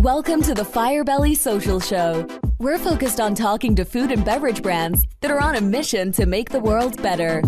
Welcome to the Firebelly Social Show. We're focused on talking to food and beverage brands that are on a mission to make the world better.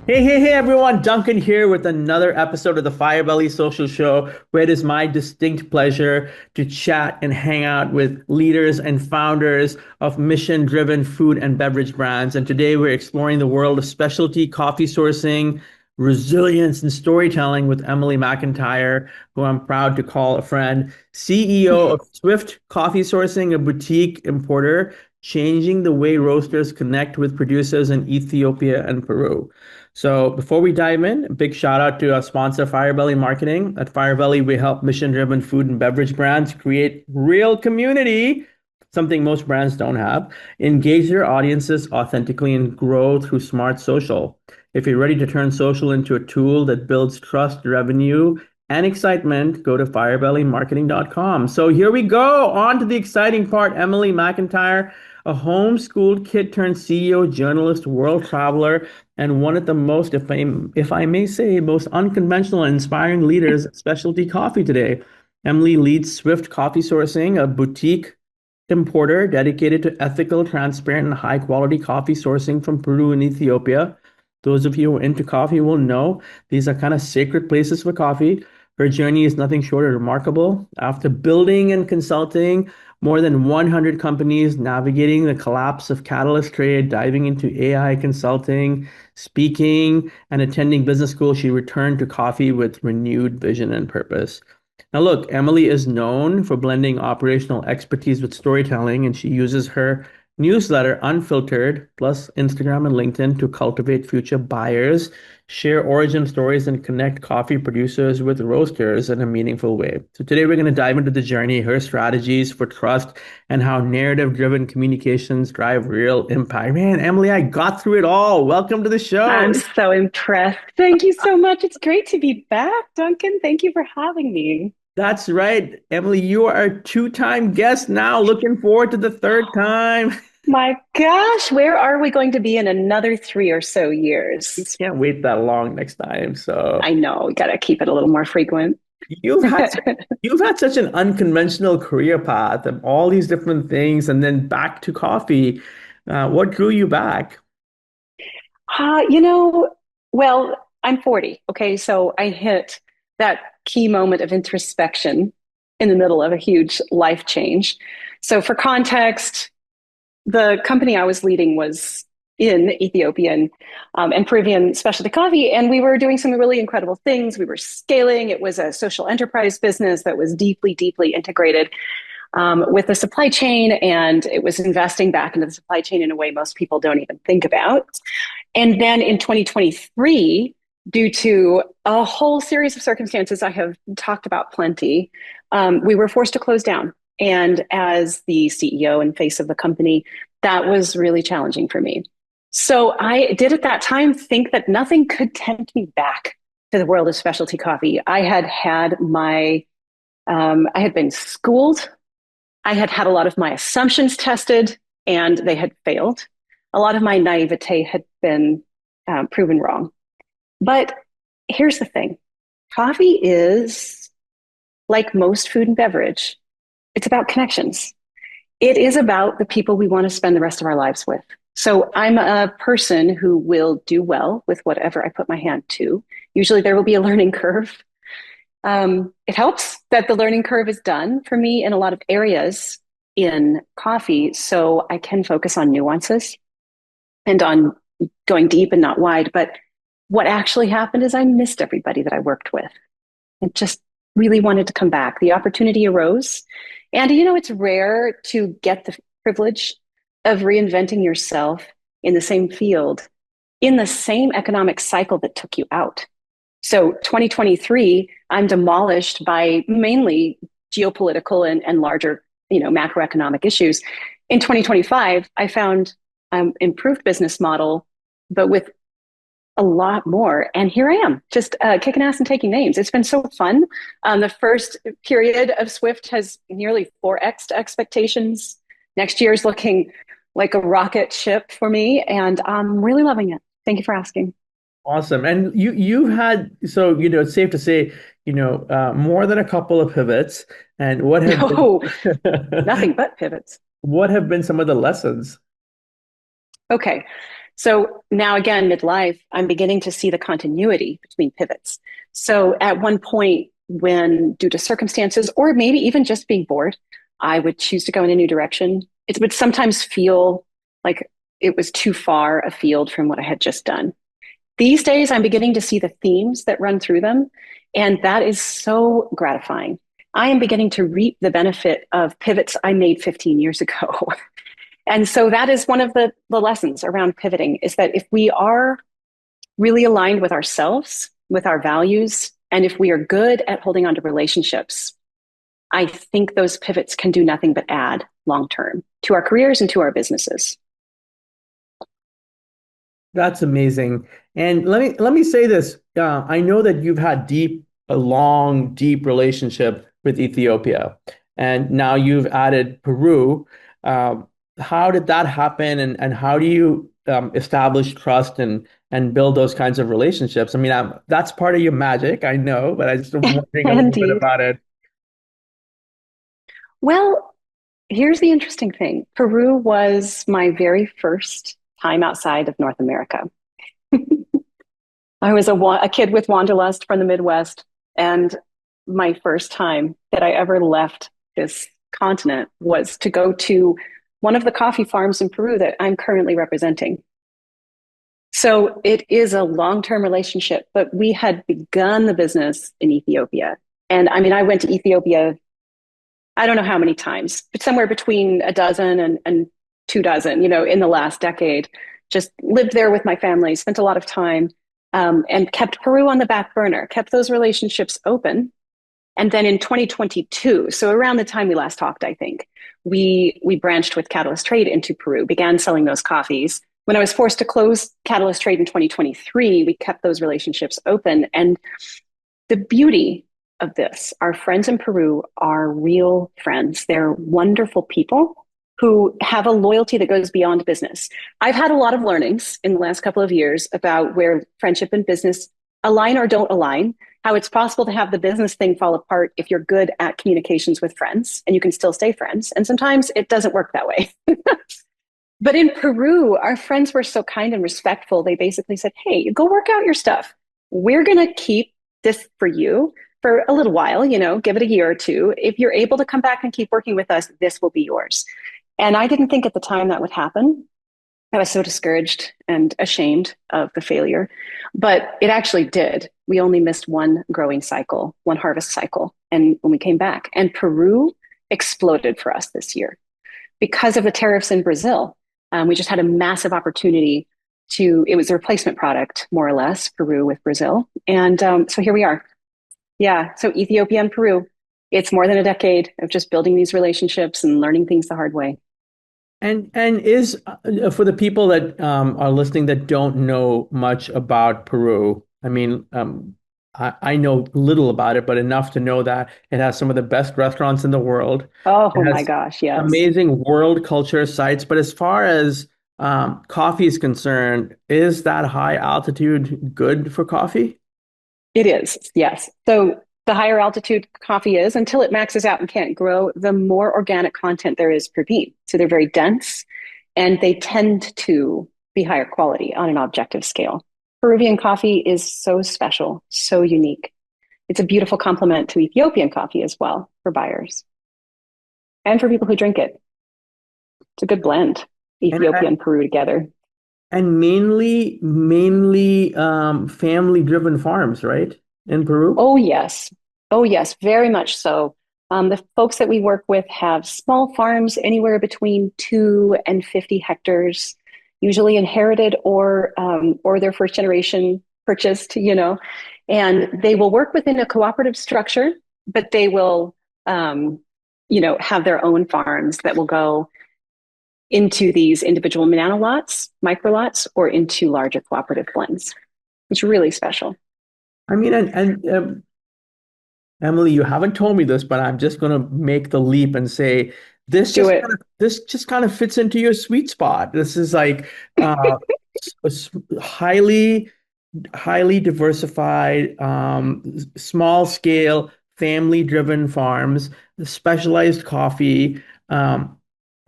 Hey, everyone. Duncan here with another episode of the Firebelly Social Show, where it is my distinct pleasure to chat and hang out with leaders and founders of mission-driven food and beverage brands. And today we're exploring the world of specialty coffee sourcing, resilience, and storytelling with Emily McIntyre, who I'm proud to call a friend, CEO of Swift Coffee Sourcing, a boutique importer, changing the way roasters connect with producers in Ethiopia and Peru. So before we dive in, a big shout out to our sponsor, Firebelly Marketing. At Firebelly, we help mission-driven food and beverage brands create real community, something most brands don't have, engage their audiences authentically, and grow through smart social. If you're ready to turn social into a tool that builds trust, revenue, and excitement, go to firebellymarketing.com. So here we go, on to the exciting part. Emily McIntyre, a homeschooled kid turned CEO, journalist, world traveler, and one of the most, if I may say, most unconventional and inspiring leaders of specialty coffee today. Emily leads Swift Coffee Sourcing, a boutique importer dedicated to ethical, transparent, and high-quality coffee sourcing from Peru and Ethiopia. Those of you who are into coffee will know these are kind of sacred places for coffee. Her journey is nothing short of remarkable. After building and consulting more than 100 companies, navigating the collapse of catalyst trade, diving into AI consulting, speaking, and attending business school, she returned to coffee with renewed vision and purpose. Now, look, Emily is known for blending operational expertise with storytelling, and she uses her newsletter, Unfiltered, plus Instagram and LinkedIn to cultivate future buyers, share origin stories, and connect coffee producers with roasters in a meaningful way. So today we're going to dive into the journey, her strategies for trust, and how narrative-driven communications drive real impact. Man, Emily, I got through it all. Welcome to the show. I'm so impressed. Thank you so much. It's great to be back, Duncan. Thank you for having me. That's right. Emily, you are a two-time guest now. Looking forward to the third time. My gosh, where are we going to be in another 3 or so years? Can't wait that long next time. So I know, we got to keep it a little more frequent. you've had you've had such an unconventional career path and all these different things, and then back to coffee. What drew you back? Uh, you know, well, I'm 40. Okay, so I hit that key moment of introspection in the middle of a huge life change. So for context, the company I was leading was in Ethiopian and Peruvian specialty coffee, and we were doing some really incredible things. We were scaling. It was a social enterprise business that was deeply, deeply integrated with the supply chain, and it was investing back into the supply chain in a way most people don't even think about. And then in 2023, due to a whole series of circumstances I have talked about plenty, we were forced to close down. And as the CEO and face of the company, that was really challenging for me. So I did at that time think that nothing could tempt me back to the world of specialty coffee. I had been schooled. I had had a lot of my assumptions tested and they had failed. A lot of my naivete had been proven wrong. But here's the thing. Coffee is, like most food and beverage, it's about connections. It is about the people we want to spend the rest of our lives with. So I'm a person who will do well with whatever I put my hand to. Usually there will be a learning curve. It helps that the learning curve is done for me in a lot of areas in coffee, so I can focus on nuances and on going deep and not wide. But what actually happened is I missed everybody that I worked with and just really wanted to come back. The opportunity arose. And, it's rare to get the privilege of reinventing yourself in the same field, in the same economic cycle that took you out. So 2023, I'm demolished by mainly geopolitical and larger, macroeconomic issues. In 2025, I found improved business model, but with a lot more. And here I am, just kicking ass and taking names. It's been so fun. The first period of Swift has nearly 4x expectations. Next year is looking like a rocket ship for me, and I'm really loving it. Thank you for asking. Awesome. And you've had, so it's safe to say, more than a couple of pivots. And what have been No, nothing but pivots. what have been some of the lessons? Okay. So now again, midlife, I'm beginning to see the continuity between pivots. So at one point, when due to circumstances, or maybe even just being bored, I would choose to go in a new direction. It would sometimes feel like it was too far afield from what I had just done. These days, I'm beginning to see the themes that run through them, and that is so gratifying. I am beginning to reap the benefit of pivots I made 15 years ago. And so that is one of the lessons around pivoting is that if we are really aligned with ourselves, with our values, and if we are good at holding on to relationships, I think those pivots can do nothing but add long term to our careers and to our businesses. That's amazing. And let me say this. I know that you've had a long, deep relationship with Ethiopia, and now you've added Peru. Um, how did that happen, and how do you establish trust and build those kinds of relationships? I mean, that's part of your magic, I know, but I just am wondering a little bit Indeed. about it. Well, here's the interesting thing. Peru was my very first time outside of North America. I was a kid with wanderlust from the Midwest, and my first time that I ever left this continent was to go to one of the coffee farms in Peru that I'm currently representing. So it is a long-term relationship, but we had begun the business in Ethiopia. And I mean, I went to Ethiopia, I don't know how many times, but somewhere between a dozen and 2 dozen, in the last decade. Just lived there with my family, spent a lot of time, and kept Peru on the back burner, kept those relationships open. And then in 2022, so around the time we last talked, I think, we branched with Catalyst Trade into Peru, began selling those coffees. When I was forced to close Catalyst Trade in 2023, we kept those relationships open. And the beauty of this, our friends in Peru are real friends. They're wonderful people who have a loyalty that goes beyond business. I've had a lot of learnings in the last couple of years about where friendship and business align or don't align, how it's possible to have the business thing fall apart if you're good at communications with friends and you can still stay friends. And sometimes it doesn't work that way. But in Peru, our friends were so kind and respectful. They basically said, hey, go work out your stuff. We're going to keep this for you for a little while, give it a year or two. If you're able to come back and keep working with us, this will be yours. And I didn't think at the time that would happen. I was so discouraged and ashamed of the failure, but it actually did. We only missed one growing cycle, one harvest cycle. And when we came back, and Peru exploded for us this year because of the tariffs in Brazil. We just had a massive opportunity it was a replacement product, more or less, Peru with Brazil. And so here we are. Yeah. So Ethiopia and Peru, it's more than a decade of just building these relationships and learning things the hard way. And is for the people that are listening that don't know much about Peru, I mean, I know little about it, but enough to know that it has some of the best restaurants in the world. Oh It my has gosh, yes. amazing world culture sites. But as far as coffee is concerned, is that high altitude good for coffee? It is, yes. So the higher altitude coffee is, until it maxes out and can't grow, the more organic content there is per bean. So they're very dense and they tend to be higher quality on an objective scale. Peruvian coffee is so special, so unique. It's a beautiful complement to Ethiopian coffee as well for buyers and for people who drink it. It's a good blend, And Ethiopia and Peru together. and mainly family driven farms, right? In Peru? Oh, yes. Oh, yes, very much so. The folks that we work with have small farms anywhere between 2 and 50 hectares, usually inherited or their first generation purchased, and they will work within a cooperative structure, but they will, have their own farms that will go into these individual nano lots, micro lots, or into larger cooperative blends. It's really special. I mean, and Emily, you haven't told me this, but I'm just going to make the leap and say Do it. this just kind of fits into your sweet spot. This is like highly highly diversified, small scale, family driven farms, specialized coffee. Um,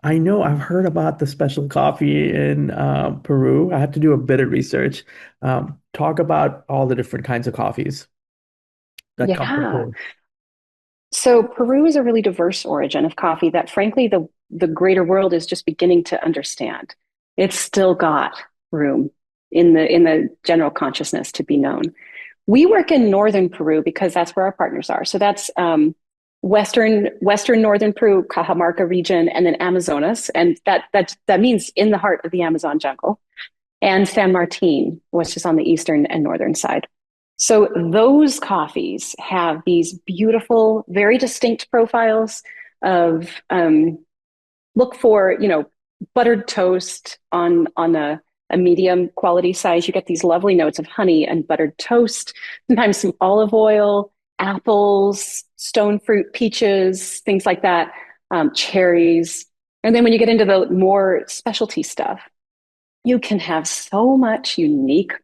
I know I've heard about the special coffee in Peru. I had to do a bit of research. Talk about all the different kinds of coffees that come from Yeah. Peru. So Peru is a really diverse origin of coffee that frankly the greater world is just beginning to understand. It's still got room in the general consciousness to be known. We work in northern Peru because that's where our partners are. So that's western northern Peru, Cajamarca region, and then Amazonas, and that means in the heart of the Amazon jungle. And San Martin, which is on the eastern and northern side. So those coffees have these beautiful, very distinct profiles of look for, buttered toast on a medium quality size. You get these lovely notes of honey and buttered toast, sometimes some olive oil, apples, stone fruit, peaches, things like that, cherries. And then when you get into the more specialty stuff, you can have so much unique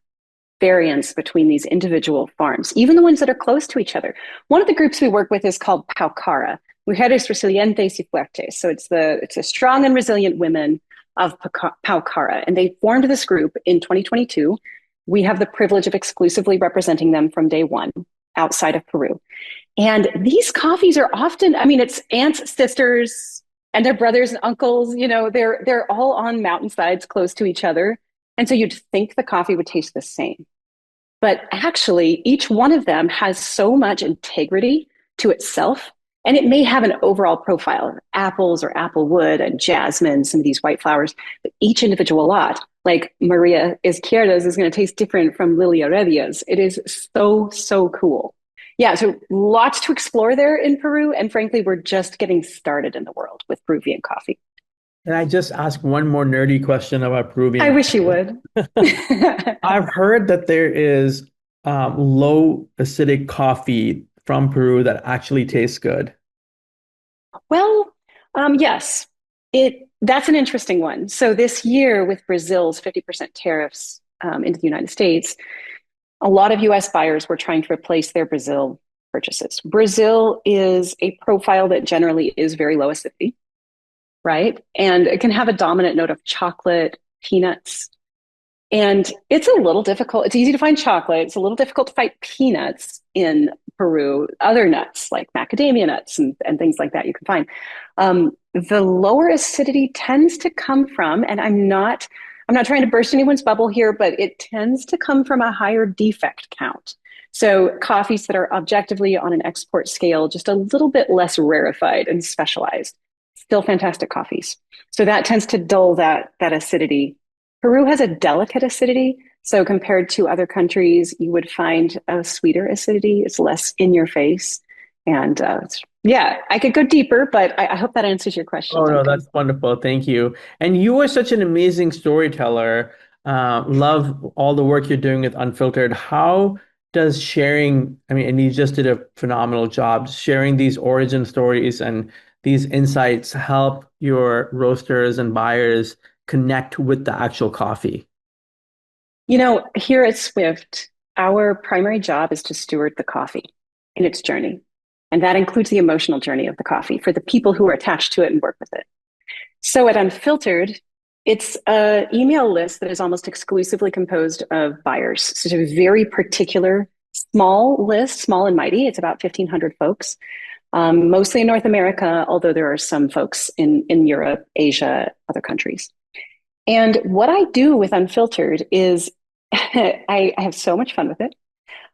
variance between these individual farms, even the ones that are close to each other. One of the groups we work with is called Paucara, Mujeres Resilientes y Fuertes. So it's the strong and resilient women of Paucara. And they formed this group in 2022. We have the privilege of exclusively representing them from day one outside of Peru. And these coffees are often, I mean, it's aunts, sisters, and their brothers and uncles, they're all on mountainsides close to each other. And so you'd think the coffee would taste the same. But actually, each one of them has so much integrity to itself. And it may have an overall profile of apples or apple wood and jasmine, some of these white flowers, but each individual lot, like Maria Izquierda's, is going to taste different from Lily Heredia's. It is so, so cool. Yeah, so lots to explore there in Peru. And frankly, we're just getting started in the world with Peruvian coffee. And I just ask one more nerdy question about I Peruvian wish you coffee. would. I've heard that there is low acidic coffee from Peru that actually tastes good. Well, yes, that's an interesting one. So this year, with Brazil's 50% tariffs into the United States, a lot of US buyers were trying to replace their Brazil purchases. Brazil is a profile that generally is very low acidity, right? And it can have a dominant note of chocolate, peanuts. And it's a little difficult. It's easy to find chocolate. It's a little difficult to find peanuts in Peru. Other nuts like macadamia nuts and things like that you can find. The lower acidity tends to come from, and I'm not trying to burst anyone's bubble here, but it tends to come from a higher defect count. So coffees that are objectively on an export scale, just a little bit less rarefied and specialized, still fantastic coffees. So that tends to dull that acidity. Peru has a delicate acidity. So compared to other countries, you would find a sweeter acidity. It's less in your face. And yeah, I could go deeper, but I hope that answers your question, Oh no, Duncan. that's wonderful. Thank you. And you are such an amazing storyteller. Love all the work you're doing with Unfiltered. How does sharing, I mean, and you just did a phenomenal job sharing these origin stories and these insights help your roasters and buyers connect with the actual coffee? Here at Swift, our primary job is to steward the coffee in its journey. And that includes the emotional journey of the coffee for the people who are attached to it and work with it. So at Unfiltered, it's an email list that is almost exclusively composed of buyers. So it's a very particular small list, small and mighty. It's about 1,500 folks, mostly in North America, although there are some folks in Europe, Asia, other countries. And what I do with Unfiltered is I have so much fun with it.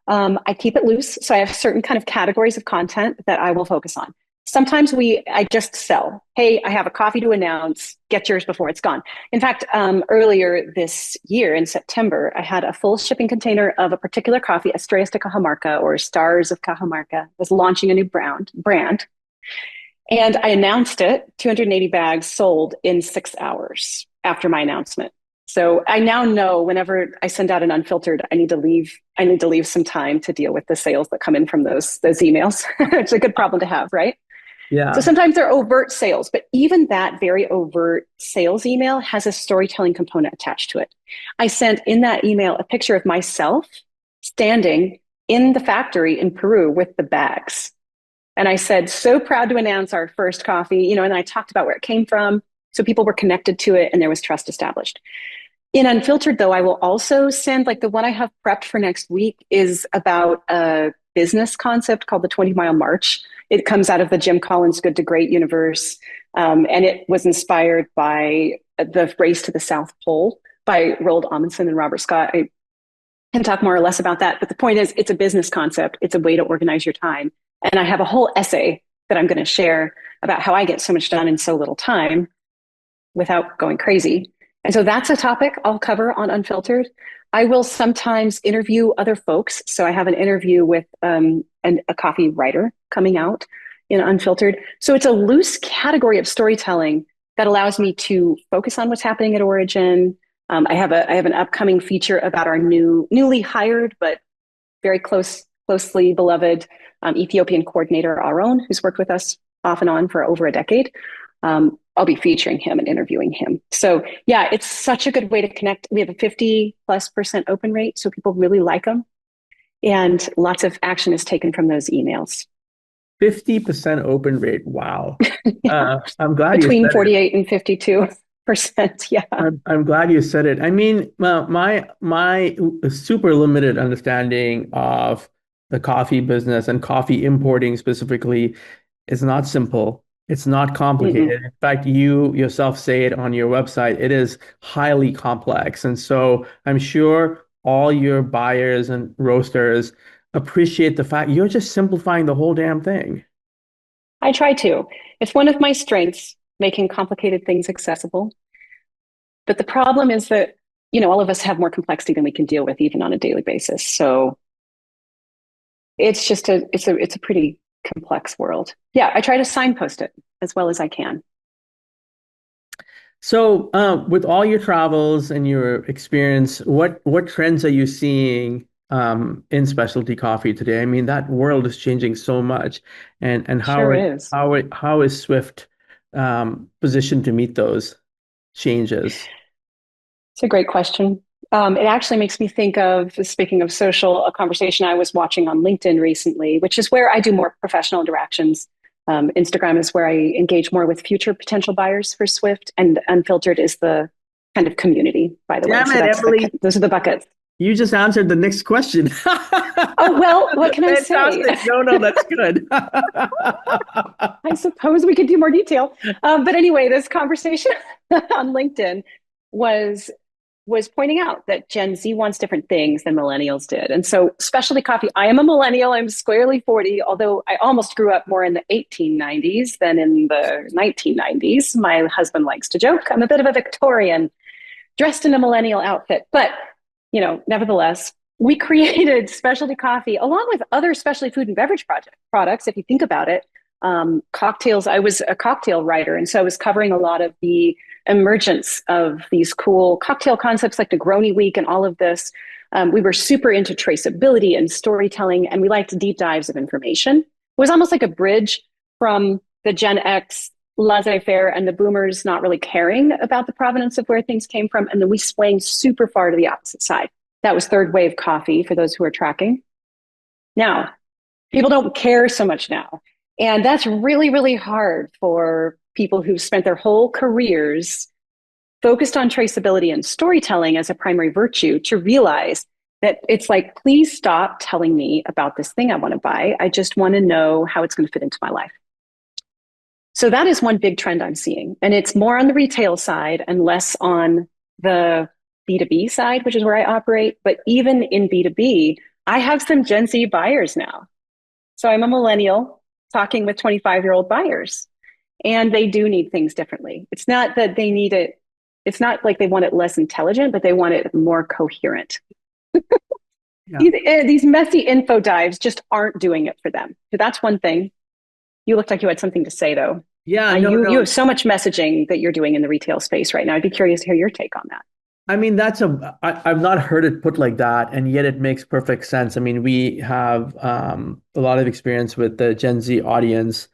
I keep it loose. So I have certain kind of categories of content that I will focus on. Sometimes I just sell. Hey, I have a coffee to announce. Get yours before it's gone. In fact, earlier this year in September, I had a full shipping container of a particular coffee, Estrellas de Cajamarca or Stars of Cajamarca, was launching a new brand. And I announced it, 280 bags sold in 6 hours after my announcement. So I now know whenever I send out an Unfiltered, I need to leave some time to deal with the sales that come in from those emails. It's a good problem to have, right? So Yeah. sometimes they're overt sales, but even that very overt sales email has a storytelling component attached to it. I sent in that email a picture of myself standing in the factory in Peru with the bags. And I said, so proud to announce our first coffee, and then I talked about where it came from. So people were connected to it and there was trust established. In Unfiltered, though, I will also send, like the one I have prepped for next week is about a business concept called the 20-mile march. It comes out of the Jim Collins Good to Great universe. And it was inspired by the Race to the South Pole by Roald Amundsen and Robert Scott. I can talk more or less about that. But the point is, it's a business concept. It's a way to organize your time. And I have a whole essay that I'm going to share about how I get so much done in so little time without going crazy. And so that's a topic I'll cover on Unfiltered. I will sometimes interview other folks. So I have an interview with a coffee writer coming out in Unfiltered. So it's a loose category of storytelling that allows me to focus on what's happening at Origin. I have an upcoming feature about our newly hired but very closely beloved Ethiopian coordinator, Aaron, who's worked with us off and on for over a decade. I'll be featuring him and interviewing him. So yeah, it's such a good way to connect. We have a 50+% open rate, so people really like them. And lots of action is taken from those emails. 50% open rate. Wow. Yeah. I'm glad you Between said 48 and 52%. Yeah. I'm glad you said it. I mean, my super limited understanding of the coffee business and coffee importing specifically is not simple. It's not Mm-mm. complicated. In fact, you yourself say it on your website. It is highly complex. And so I'm sure all your buyers and roasters appreciate the fact you're just simplifying the whole damn thing. I try to. It's one of my strengths, making complicated things accessible. But the problem is that, all of us have more complexity than we can deal with even on a daily basis. So it's just it's a pretty complex world. Yeah, I try to signpost it as well as I can. So, with all your travels and your experience, what trends are you seeing in specialty coffee today? I mean, that world is changing so much, and Sure is. how is Swift positioned to meet those changes? It's a great question. It actually makes me think of, speaking of social, a conversation I was watching on LinkedIn recently, which is where I do more professional interactions. Instagram is where I engage more with future potential buyers for Swift, and Unfiltered is the kind of community, by the way. Damn So it, Emily! those are the buckets. You just answered the next question. Oh, well, what can I say? Fantastic. No, that's good. I suppose we could do more detail. But anyway, this conversation on LinkedIn was was pointing out that Gen Z wants different things than millennials did. And so specialty coffee, I am a millennial, I'm squarely 40, although I almost grew up more in the 1890s than in the 1990s. My husband likes to joke, I'm a bit of a Victorian dressed in a millennial outfit. But, nevertheless, we created specialty coffee along with other specialty food and beverage products, if you think about it. Cocktails, I was a cocktail writer, and so I was covering a lot of the emergence of these cool cocktail concepts like Negroni Week and all of this. We were super into traceability and storytelling, and we liked deep dives of information. It was almost like a bridge from the Gen X laissez-faire and the boomers not really caring about the provenance of where things came from, and then we swang super far to the opposite side. That was third wave coffee, for those who are tracking. Now, people don't care so much now. And that's really, really hard for people who've spent their whole careers focused on traceability and storytelling as a primary virtue to realize that it's like, please stop telling me about this thing I want to buy. I just want to know how it's going to fit into my life. So that is one big trend I'm seeing. And it's more on the retail side and less on the B2B side, which is where I operate. But even in B2B, I have some Gen Z buyers now. So I'm a millennial talking with 25-year-old buyers, and they do need things differently. It's not that they need it. It's not like they want it less intelligent, but they want it more coherent. Yeah. These messy info dives just aren't doing it for them. So that's one thing. You looked like you had something to say, though. Yeah, You have so much messaging that you're doing in the retail space right now. I'd be curious to hear your take on that. I mean, I've not heard it put like that, and yet it makes perfect sense. I mean, we have a lot of experience with the Gen Z audience.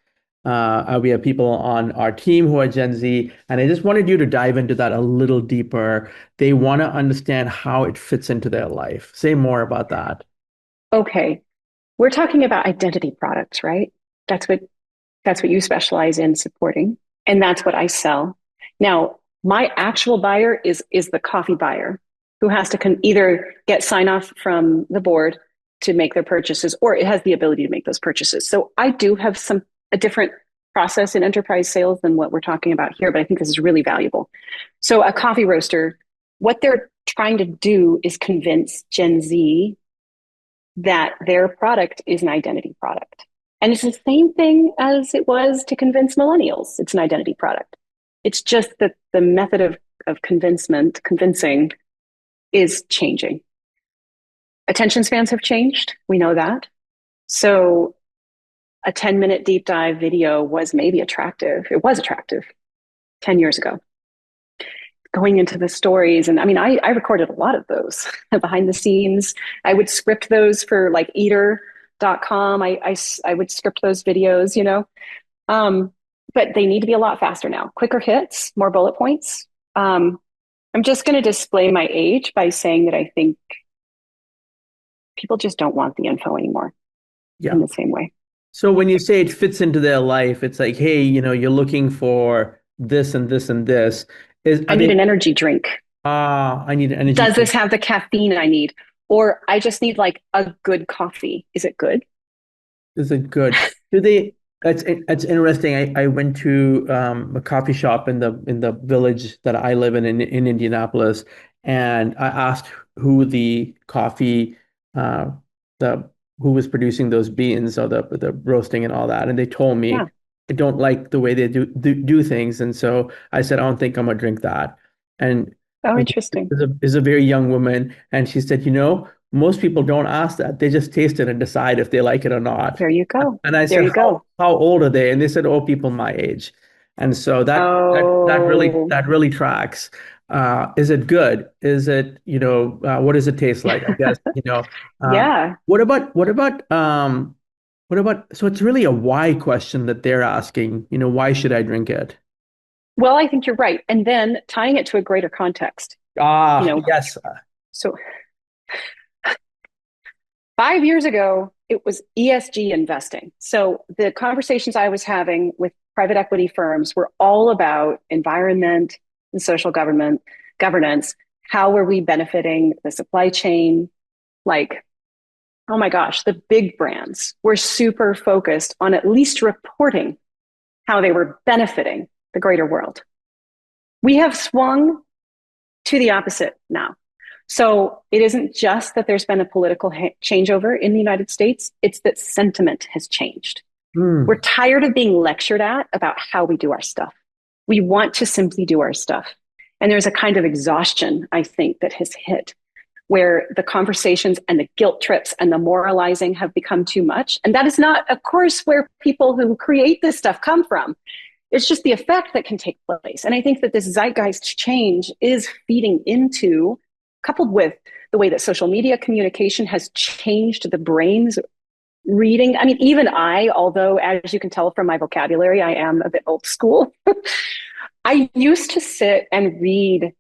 We have people on our team who are Gen Z, and I just wanted you to dive into that a little deeper. They want to understand how it fits into their life. Say more about that. Okay, we're talking about identity products, right? That's what that's what you specialize in supporting, and that's what I sell. Now, my actual buyer is the coffee buyer who has to either get sign off from the board to make their purchases, or it has the ability to make those purchases. So I do have a different process in enterprise sales than what we're talking about here, but I think this is really valuable. So a coffee roaster, what they're trying to do is convince Gen Z that their product is an identity product. And it's the same thing as it was to convince millennials it's an identity product. It's just that the method of convincing is changing. Attention spans have changed. We know that. So a 10-minute deep dive video was maybe attractive. It was attractive 10 years ago. Going into the stories, and I mean, I recorded a lot of those behind the scenes. I would script those for like eater.com. I would script those videos, but they need to be a lot faster now. Quicker hits, more bullet points. I'm just going to display my age by saying that I think people just don't want the info anymore in the same way. So when you say it fits into their life, it's like, hey, you're looking for this and this and this. I need an energy drink. I need an energy Does drink. this have the caffeine I need? Or I just need like a good coffee. Is it good? Is it good? That's interesting. I went to a coffee shop in the village that I live in Indianapolis, and I asked who the coffee the who was producing those beans or the roasting and all that, and they told me Yeah. I don't like the way they do things, and so I said I don't think I'm gonna drink that. And Oh, it interesting. is a very young woman, and she said, most people don't ask that. They just taste it and decide if they like it or not. There you go. And I There said, you go. how old are they? And they said, oh, people my age. And so Oh, that really tracks. Is it good? Is it, what does it taste like? I guess, um, yeah. what about so it's really a why question that they're asking, why should I drink it? Well, I think you're right. And then tying it to a greater context, Yes. so 5 years ago, it was ESG investing. So the conversations I was having with private equity firms were all about environment and social governance. How are we benefiting the supply chain? Like, oh my gosh, the big brands were super focused on at least reporting how they were benefiting the greater world. We have swung to the opposite now. So it isn't just that there's been a political changeover in the United States, it's that sentiment has changed. We're tired of being lectured at about how we do our stuff. We want to simply do our stuff. And there's a kind of exhaustion, I think, that has hit where the conversations and the guilt trips and the moralizing have become too much. And that is not, of course, where people who create this stuff come from. It's just the effect that can take place. And I think that this zeitgeist change is feeding into, coupled with the way that social media communication has changed the brain's reading. I mean, even although as you can tell from my vocabulary, I am a bit old school. I used to sit and read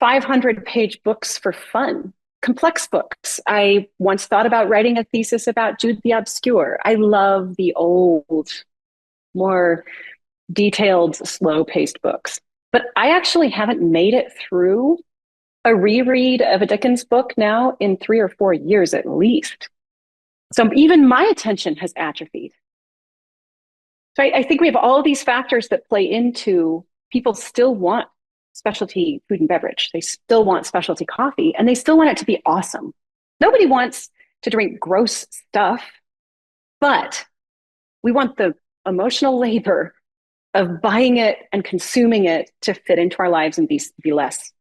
500-page books for fun, complex books. I once thought about writing a thesis about Jude the Obscure. I love the old, more detailed, slow-paced books. But I actually haven't made it through a reread of a Dickens book now in 3 or 4 years at least. So even my attention has atrophied. So I think we have all these factors that play into people still want specialty food and beverage. They still want specialty coffee, and they still want it to be awesome. Nobody wants to drink gross stuff, but we want the emotional labor of buying it and consuming it to fit into our lives and be less.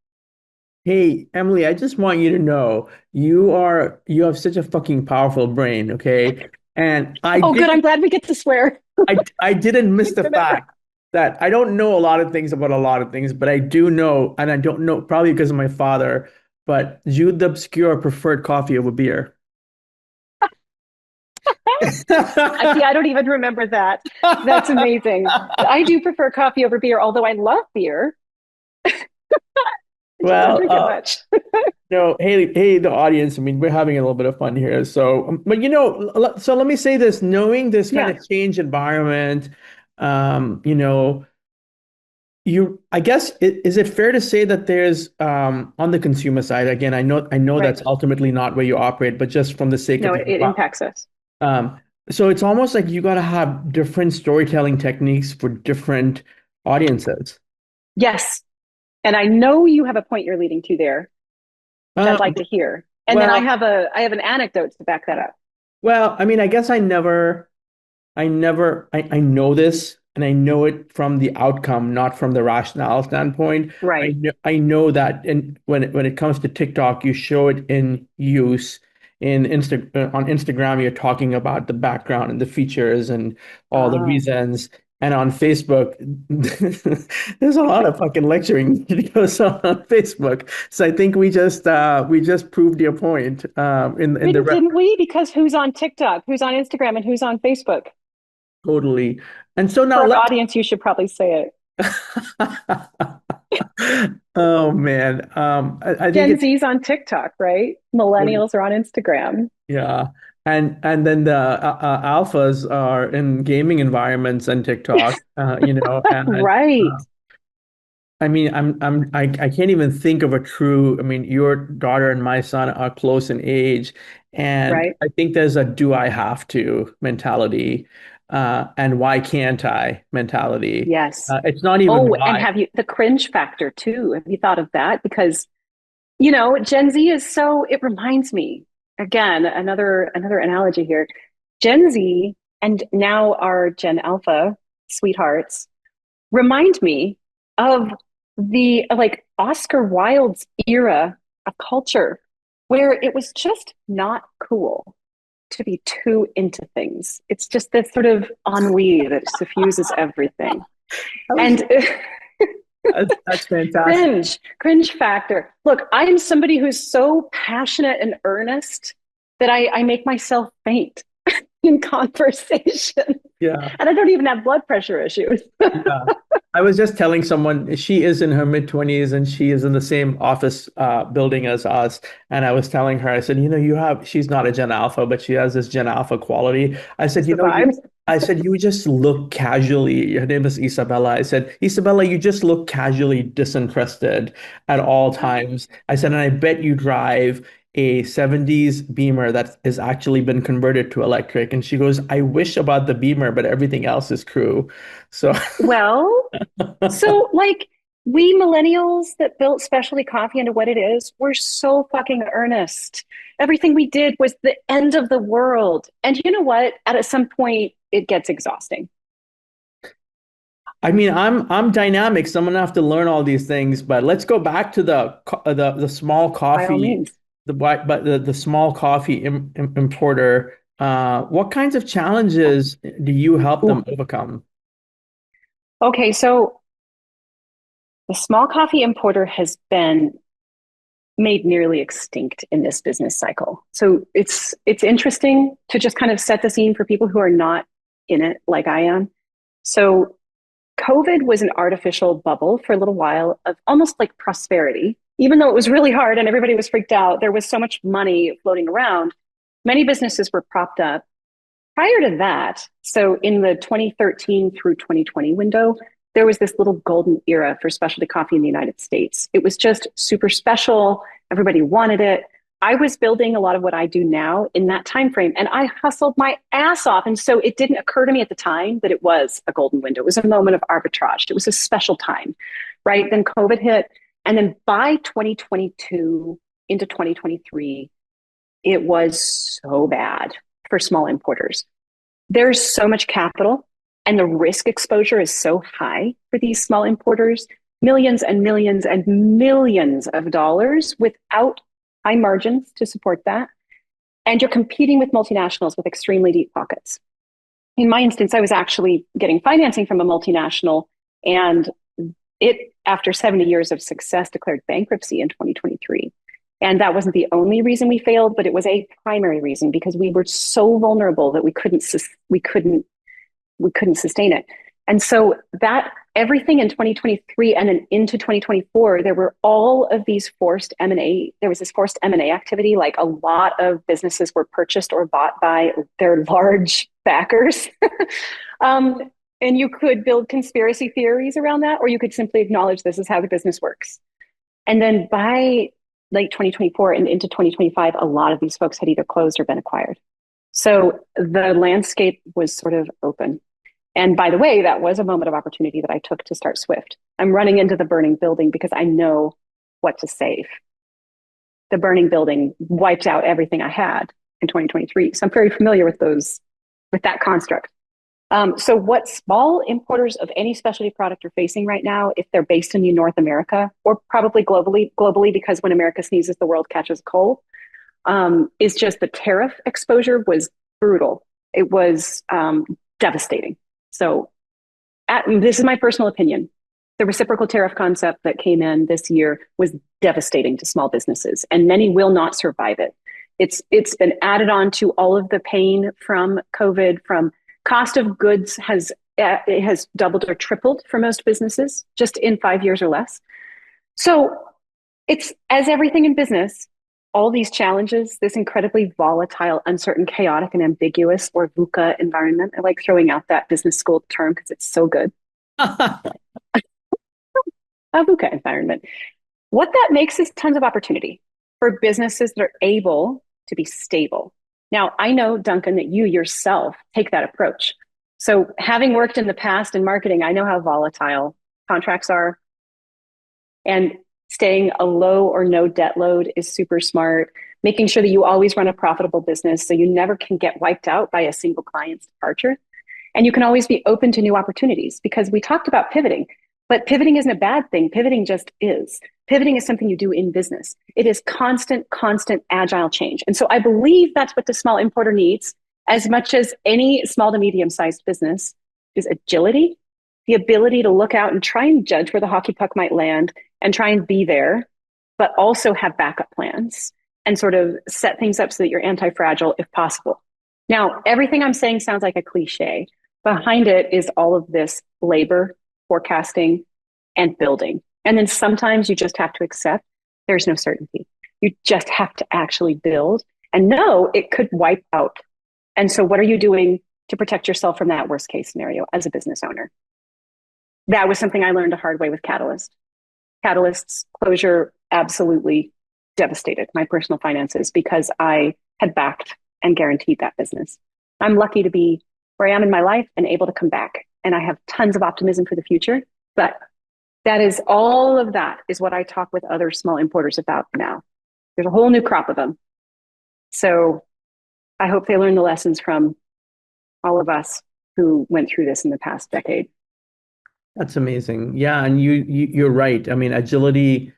Hey, Emily, I just want you to know you have such a fucking powerful brain, okay? And Oh, good. I'm glad we get to swear. I didn't miss the fact that I don't know a lot of things about a lot of things, but I do know, and I don't know probably because of my father, but Jude the Obscure preferred coffee over beer. I see. I don't even remember that. That's amazing. I do prefer coffee over beer, although I love beer. I just don't Well, drink it much. no, hey, the audience. I mean, we're having a little bit of fun here. So, but so let me say this: knowing this kind Yeah, of change environment, you know, I guess, is it fair to say that there's on the consumer side, again, I know right. that's ultimately not where you operate, but just from the sake No, of it impacts us. um, so it's almost like you got to have different storytelling techniques for different audiences. Yes. And I know you have a point you're leading to there, which I'd Um, like to hear. And then well, I have an anecdote to back that up. I mean, I guess I know this, and I know it from the outcome, not from the rationale standpoint. Right. I know that, and when it comes to TikTok, you show it in use. On Instagram, you're talking about the background and the features and all the Ah. reasons. And on Facebook, there's a lot of fucking lecturing that goes on Facebook. So I think we just proved your point in the Didn't we? Because who's on TikTok, who's on Instagram, and who's on Facebook? totally. And so now For our let's audience, you should probably say it. Oh man. I think Gen it's Z's on TikTok, right? Millennials are on Instagram. yeah. And then the alphas are in gaming environments and TikTok, and Right, uh, I mean, I can't even think of a true, I mean, your daughter and my son are close in age, and right. I think there's a do I have to mentality, and why can't I mentality. Yes. It's not even Oh, and why. have you the cringe factor too? Have you thought of that? Because, Gen Z is so, it reminds me, again, another analogy here. Gen Z and now our Gen Alpha sweethearts remind me of the like Oscar Wilde's era of culture where it was just not cool to be too into things. It's just this sort of ennui that suffuses everything. I was, And that's fantastic. cringe factor. Look, I am somebody who's so passionate and earnest that I make myself faint in conversation. Yeah. And I don't even have blood pressure issues. Yeah. I was just telling someone she is in her mid-20s and she is in the same office building as us. And I was telling her, I said, she's not a Gen Alpha, but she has this Gen Alpha quality. I said, It's the vibes. I said, you just look casually. Her name is Isabella. I said, Isabella, you just look casually disinterested at all times. I said, and I bet you drive a 70s Beamer that has actually been converted to electric. And she goes, I wish about the Beamer, but everything else is crew. So Well, so like we millennials that built specialty coffee into what it is, we're so fucking earnest. Everything we did was the end of the world. And you know what? At some point, it gets exhausting. I mean, I'm dynamic, so I'm gonna have to learn all these things. But let's go back to the small By all coffee, means. the small coffee importer. What kinds of challenges do you help them Ooh. overcome? Okay, so the small coffee importer has been made nearly extinct in this business cycle. So it's interesting to just kind of set the scene for people who are not in it like I am. So COVID was an artificial bubble for a little while of almost like prosperity. Even though it was really hard and everybody was freaked out, there was so much money floating around. Many businesses were propped up. Prior to that, so in the 2013 through 2020 window, there was this little golden era for specialty coffee in the United States. It was just super special. Everybody wanted it. I was building a lot of what I do now in that time frame, and I hustled my ass off. And so it didn't occur to me at the time that it was a golden window. It was a moment of arbitrage. It was a special time, right? Then COVID hit, and then by 2022 into 2023, it was so bad for small importers. There's so much capital and the risk exposure is so high for these small importers, millions and millions and millions of dollars without high margins to support that. And you're competing with multinationals with extremely deep pockets. In my instance, I was actually getting financing from a multinational, and it, after 70 years of success, declared bankruptcy in 2023. And that wasn't the only reason we failed, but it was a primary reason because we were so vulnerable that we couldn't sustain it. And so that everything in 2023 and then into 2024, there were all of these forced M&A. There was this forced M&A activity. Like a lot of businesses were purchased or bought by their large backers. And you could build conspiracy theories around that, or you could simply acknowledge this is how the business works. And then by late 2024 and into 2025, a lot of these folks had either closed or been acquired. So the landscape was sort of open. And by the way, that was a moment of opportunity that I took to start Swift. I'm running into the burning building because I know what to save. The burning building wiped out everything I had in 2023. So I'm very familiar with that construct. So what small importers of any specialty product are facing right now, if they're based in North America or probably globally, because when America sneezes, the world catches cold, is just the tariff exposure was brutal. It was devastating. So this is my personal opinion. The reciprocal tariff concept that came in this year was devastating to small businesses, and many will not survive it. It's been added on to all of the pain from COVID, from cost of goods it has doubled or tripled for most businesses just in 5 years or less. So it's, as everything in business, all these challenges, this incredibly volatile, uncertain, chaotic, and ambiguous, or VUCA environment. I like throwing out that business school term because it's so good. A VUCA environment. What that makes is tons of opportunity for businesses that are able to be stable. Now, I know, Duncan, that you yourself take that approach. So having worked in the past in marketing, I know how volatile contracts are. And staying a low or no debt load is super smart. Making sure that you always run a profitable business so you never can get wiped out by a single client's departure. And you can always be open to new opportunities, because we talked about pivoting, but pivoting isn't a bad thing. Pivoting just is. Pivoting is something you do in business. It is constant, agile change. And so I believe that's what the small importer needs as much as any small to medium-sized business is agility, the ability to look out and try and judge where the hockey puck might land and try and be there, but also have backup plans and sort of set things up so that you're anti-fragile if possible. Now, everything I'm saying sounds like a cliche. Behind it is all of this labor, forecasting, and building. And then sometimes you just have to accept there's no certainty. You just have to actually build and know it could wipe out. And so what are you doing to protect yourself from that worst case scenario as a business owner? That was something I learned the hard way with Catalyst. Catalyst's closure absolutely devastated my personal finances because I had backed and guaranteed that business. I'm lucky to be where I am in my life and able to come back. And I have tons of optimism for the future. But all of that is what I talk with other small importers about now. There's a whole new crop of them. So I hope they learn the lessons from all of us who went through this in the past decade. That's amazing. Yeah, and you're right. I mean, agility,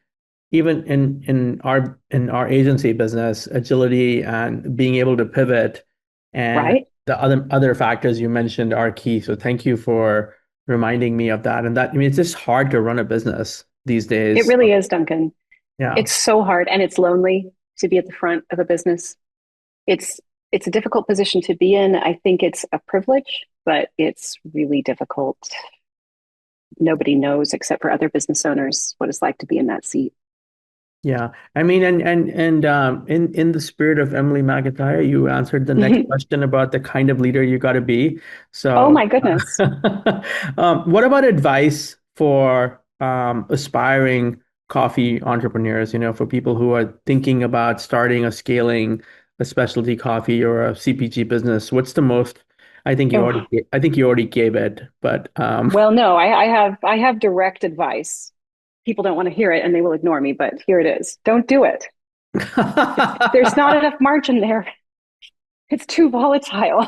even in our agency business, agility and being able to pivot and right? the other factors you mentioned are key. So thank you for reminding me of that. And that, I mean, it's just hard to run a business these days. It really is, Duncan. Yeah. It's so hard, and it's lonely to be at the front of a business. It's a difficult position to be in. I think it's a privilege, but it's really difficult. Nobody knows except for other business owners what it's like to be in that seat. Yeah, I mean, and in the spirit of Emily McIntyre, you answered the next question about the kind of leader you got to be. So, oh my goodness. What about advice for aspiring coffee entrepreneurs? You know, for people who are thinking about starting or scaling a specialty coffee or a CPG business. What's the most? I think you already gave it, but well, no, I have direct advice. People don't want to hear it and they will ignore me, but here it is. Don't do it. There's not enough margin there. It's too volatile.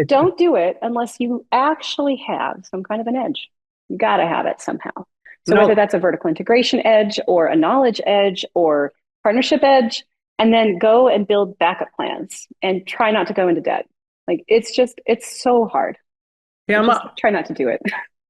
Don't do it unless you actually have some kind of an edge. You got to have it somehow. So whether that's a vertical integration edge or a knowledge edge or partnership edge, and then go and build backup plans and try not to go into debt. Like it's so hard. Yeah, try not to do it.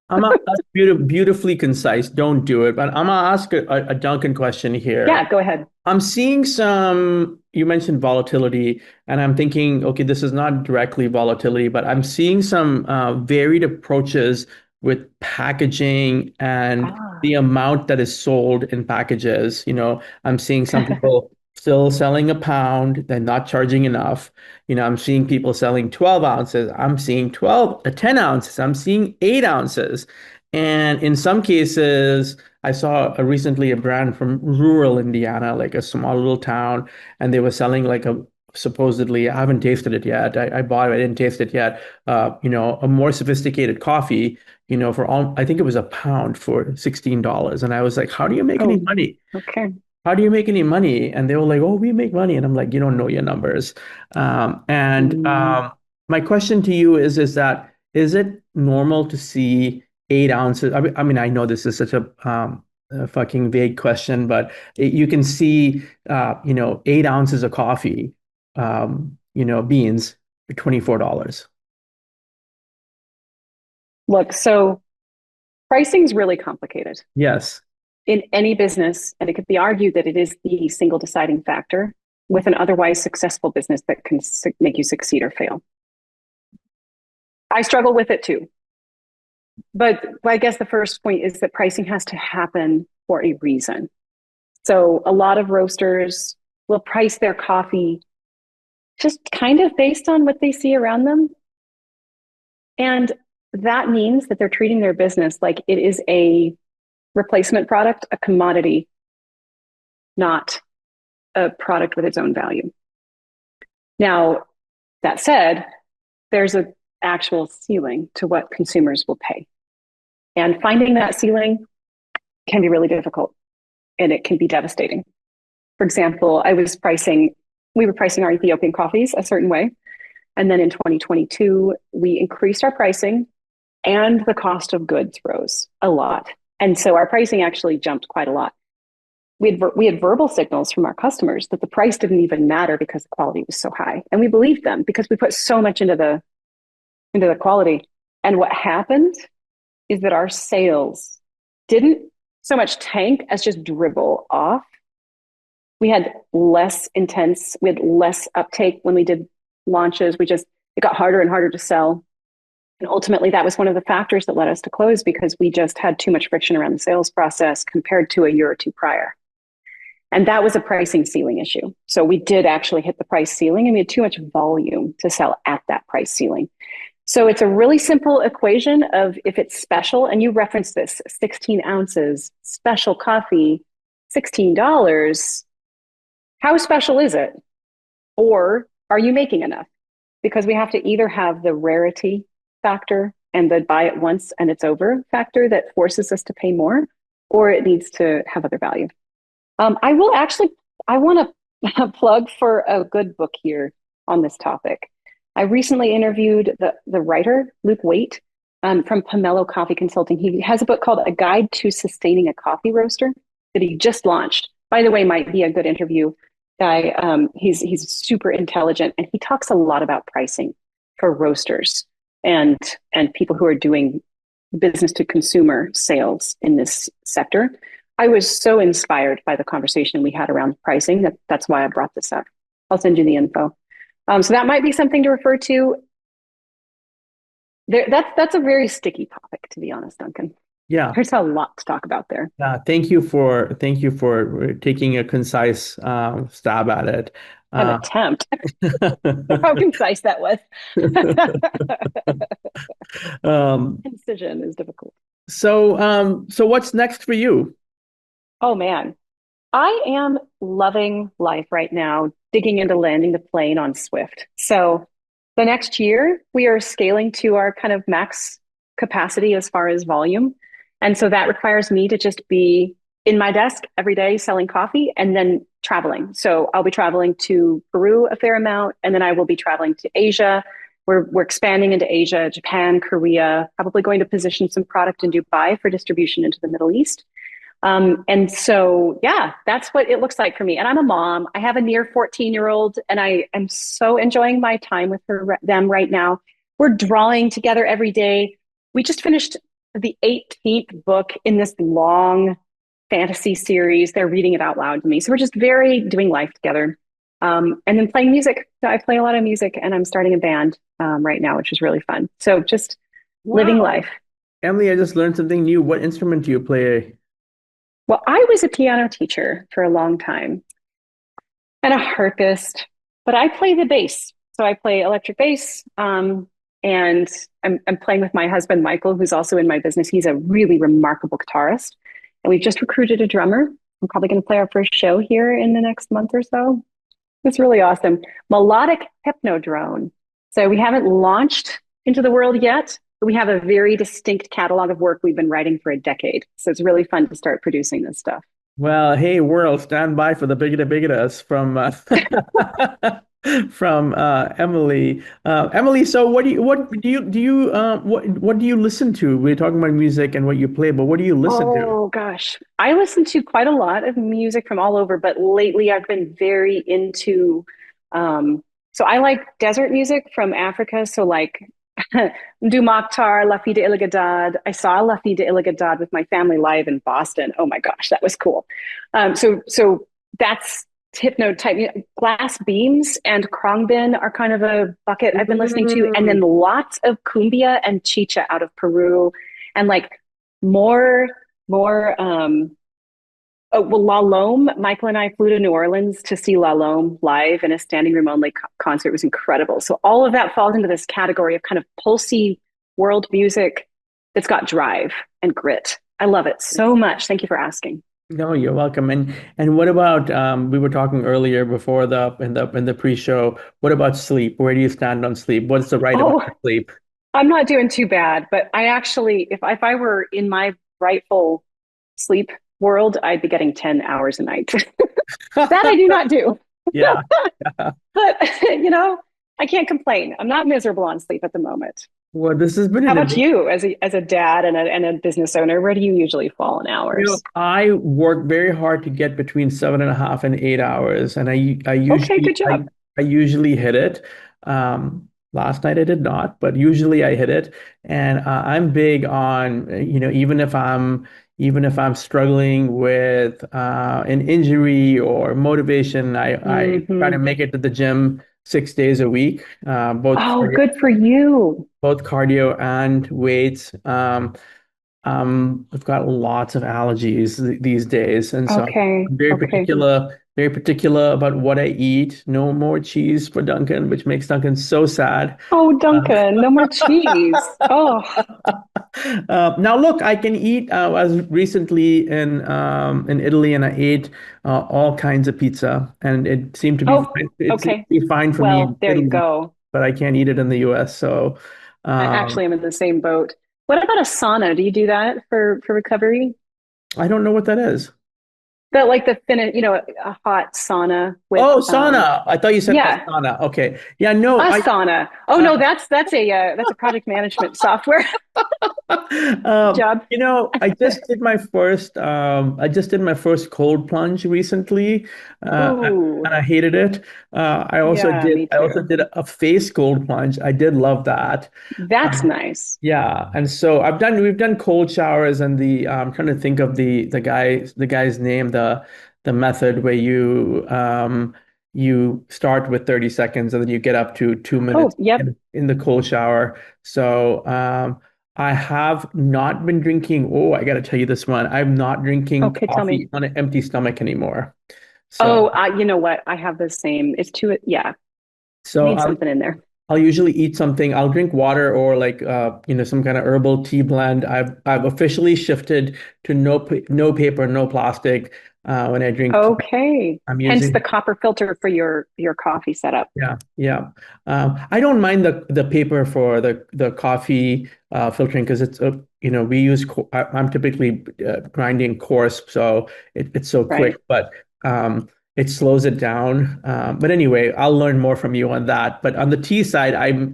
I'm gonna ask beautifully concise. Don't do it. But I'm gonna ask a Duncan question here. Yeah, go ahead. I'm seeing some, you mentioned volatility, and I'm thinking, okay, this is not directly volatility, but I'm seeing some varied approaches with packaging and Ah. the amount that is sold in packages. I'm seeing some people still selling a pound, they're not charging enough. I'm seeing people selling 12 ounces. I'm seeing 10 ounces. I'm seeing 8 ounces. And in some cases, I saw recently a brand from rural Indiana, like a small little town, and they were selling like supposedly, I haven't tasted it yet. I bought it, I didn't taste it yet. A more sophisticated coffee, for all, I think it was a pound for $16. And I was like, how do you make any Oh, money? okay. How do you make any money? And they were like, oh, we make money. And I'm like, you don't know your numbers. And Mm. my question to you is it normal to see 8 ounces? I mean, I know this is such a fucking vague question, but you can see, 8 ounces of coffee, beans for $24. Look, so pricing is really complicated Yes. in any business, and it could be argued that it is the single deciding factor with an otherwise successful business that can make you succeed or fail. I struggle with it too. But I guess the first point is that pricing has to happen for a reason. So a lot of roasters will price their coffee just kind of based on what they see around them. And that means that they're treating their business like it is a replacement product, a commodity, not a product with its own value. Now, that said, there's an actual ceiling to what consumers will pay. And finding that ceiling can be really difficult and it can be devastating. For example, we were pricing our Ethiopian coffees a certain way. And then in 2022, we increased our pricing and the cost of goods rose a lot. And so our pricing actually jumped quite a lot. We had verbal signals from our customers that the price didn't even matter because the quality was so high. And we believed them because we put so much into the quality. And what happened is that our sales didn't so much tank as just dribble off. We had less uptake when we did launches. It got harder and harder to sell. And ultimately, that was one of the factors that led us to close because we just had too much friction around the sales process compared to a year or two prior. And that was a pricing ceiling issue. So we did actually hit the price ceiling and we had too much volume to sell at that price ceiling. So it's a really simple equation of if it's special, and you referenced this 16 ounces, special coffee, $16. How special is it? Or are you making enough? Because we have to either have the rarity factor and the buy it once and it's over factor that forces us to pay more, or it needs to have other value. I want to plug for a good book here on this topic. I recently interviewed the writer, Luke Waite, from Pomelo Coffee Consulting. He has a book called A Guide to Sustaining a Coffee Roaster that he just launched. By the way, might be a good interview guy. He's super intelligent and he talks a lot about pricing for roasters and people who are doing business to consumer sales in this sector. I was so inspired by the conversation we had around pricing that's why I brought this up. I'll send you the info. So that might be something to refer to. That's a very sticky topic, to be honest, Duncan. Yeah. There's a lot to talk about there. Thank you for taking a concise stab at it. An attempt. How concise that was. Incision is difficult. So what's next for you? Oh man, I am loving life right now, digging into landing the plane on Swift. So the next year, we are scaling to our kind of max capacity as far as volume. And so that requires me to just be in my desk every day selling coffee and then traveling. So I'll be traveling to Peru a fair amount, and then I will be traveling to Asia. We're expanding into Asia, Japan, Korea, probably going to position some product in Dubai for distribution into the Middle East. And so, yeah, that's what it looks like for me. And I'm a mom. I have a near 14-year-old, and I am so enjoying my time with them right now. We're drawing together every day. We just finished the 18th book in this long fantasy series. They're reading it out loud to me. So we're just very doing life together. And then playing music. So I play a lot of music and I'm starting a band right now, which is really fun. So just living Wow. life. Emily, I just learned something new. What instrument do you play? Well, I was a piano teacher for a long time and a harpist, but I play the bass. So I play electric bass. And I'm playing with my husband, Michael, who's also in my business. He's a really remarkable guitarist. And we've just recruited a drummer. I'm probably going to play our first show here in the next month or so. It's really awesome. Melodic hypnodrone. So we haven't launched into the world yet, but we have a very distinct catalog of work we've been writing for a decade. So it's really fun to start producing this stuff. Well, hey world, stand by for the biggita bigitas from from Emily. Emily, so what do you listen to? We're talking about music and what you play, but what do you listen to? Oh gosh, I listen to quite a lot of music from all over, but lately I've been very into so I like desert music from Africa. So like Du Mokhtar, La Fida Iligadad. I saw La Fida Iligadad with my family live in Boston. Oh my gosh, that was cool. So that's hypno type. Glass Beams and Krongbin are kind of a bucket I've been listening to, and then Mm. lots of cumbia and chicha out of Peru, and like more. Oh, well, La Lome. Michael and I flew to New Orleans to see La Lome live in a standing room only concert. It was incredible. So all of that falls into this category of kind of pulsy world music that's got drive and grit. I love it so much. Thank you for asking. No, you're welcome. And what about we were talking earlier before the pre-show. What about sleep? Where do you stand on sleep? What's the right amount Oh, of sleep? I'm not doing too bad, but I actually, if I were in my rightful sleep world, I'd be getting 10 hours a night. That I do not do. Yeah. Yeah. But, I can't complain. I'm not miserable on sleep at the moment. Well, this has been How an about amazing. you as a dad and a business owner? Where do you usually fall in hours? I work very hard to get between 7.5 and 8 hours, and Okay, good job. I usually hit it. Last night I did not, but usually I hit it. And I'm big on even if I'm struggling with an injury or motivation, I try to Hmm. make it to the gym 6 days a week, Oh, good for you. both cardio and weights. I've got lots of allergies these days, and so Okay, I'm okay. very particular about what I eat. No more cheese for Duncan, which makes Duncan so sad. Oh, Uh, Duncan, no more cheese. Oh, now look, I can eat. I was recently in Italy, and I ate all kinds of pizza, and oh, it seemed okay. to be fine for me Well, in there you Italy, go. but I can't eat it in the US. So. I Um, actually am in the same boat. What about a sauna? Do you do that for recovery? I don't know what that is. That like the Finnish, a hot sauna with Oh, sauna. I thought you said yeah, Asana. Okay. Yeah, no, Asana. Oh uh, no, that's a project management software. Good um, job. I just did my first cold plunge recently, Ooh, and I hated it. yeah, me I also too. did a face cold plunge. I did love that. That's Um, nice. yeah, and so we've done cold showers and I'm trying to think of the guy's name, the method where you start with 30 seconds and then you get up to 2 minutes Oh, yep. in the cold shower. So I have not been drinking. Oh, I got to tell you this one. I'm not drinking Okay, tell me. coffee on an empty stomach anymore. So Oh, you know what? I have the same. It's too, yeah, so need I'll something in there. I'll usually eat something. I'll drink water or like some kind of herbal tea blend. I've officially shifted to no paper, no plastic when I drink tea. Okay. I'm Hence the using copper filter for your coffee setup. Yeah, yeah. I don't mind the paper for the coffee filtering because we use I'm typically grinding coarse, so it's so quick, Right. but it slows it down. But anyway, I'll learn more from you on that. But on the tea side, I'm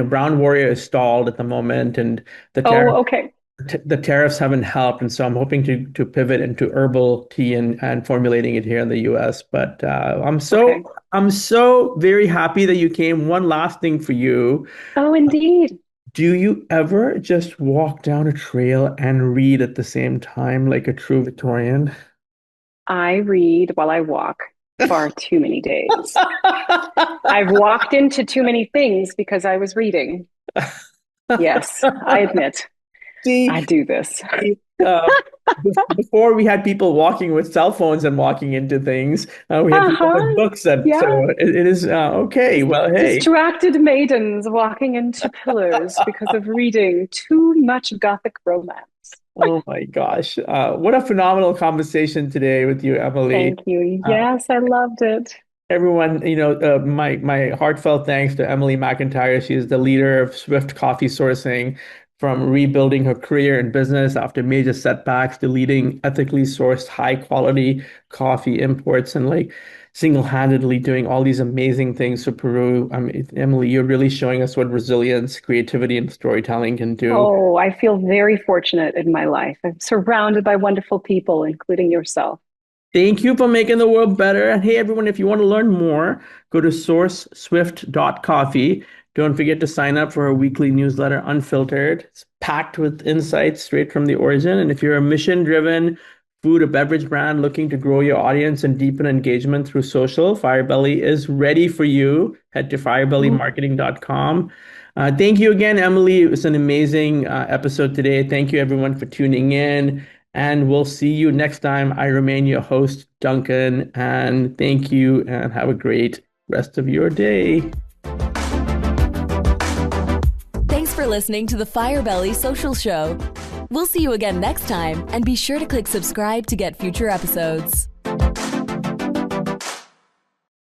Brown Warrior is stalled at the moment, and the Oh, tariff okay. the tariffs haven't helped, and so I'm hoping to pivot into herbal tea and formulating it here in the U.S. But Okay. I'm so very happy that you came. One last thing for you. Oh, indeed. Do you ever just walk down a trail and read at the same time like a true Victorian? I read while I walk far too many days. I've walked into too many things because I was reading. Yes, I admit I See, do this. uh, before we had people walking with cell phones and walking into things, we had people with Uh-huh. books. And Yeah. so it is okay. Well, hey. Distracted maidens walking into pillars because of reading too much Gothic romance. Oh my gosh. What a phenomenal conversation today with you, Emily. Thank you. Uh, Yes, I loved it. Everyone, my heartfelt thanks to Emily McIntyre. She is the leader of Swift Coffee Sourcing, from rebuilding her career and business after major setbacks to leading ethically sourced high quality coffee imports and like single-handedly doing all these amazing things for Peru. I mean, Emily, you're really showing us what resilience, creativity, and storytelling can do. Oh, I feel very fortunate in my life. I'm surrounded by wonderful people, including yourself. Thank you for making the world better. And hey, everyone, if you want to learn more, go to sourceswift.coffee. Don't forget to sign up for our weekly newsletter, Unfiltered. It's packed with insights straight from the origin. And if you're a mission-driven food or beverage brand looking to grow your audience and deepen engagement through social, Firebelly is ready for you. Head to firebellymarketing.com. Thank you again, Emily. It was an amazing episode today. Thank you, everyone, for tuning in. And we'll see you next time. I remain your host, Duncan. And thank you and have a great rest of your day. Thanks for listening to the Firebelly Social Show. We'll see you again next time, and be sure to click subscribe to get future episodes.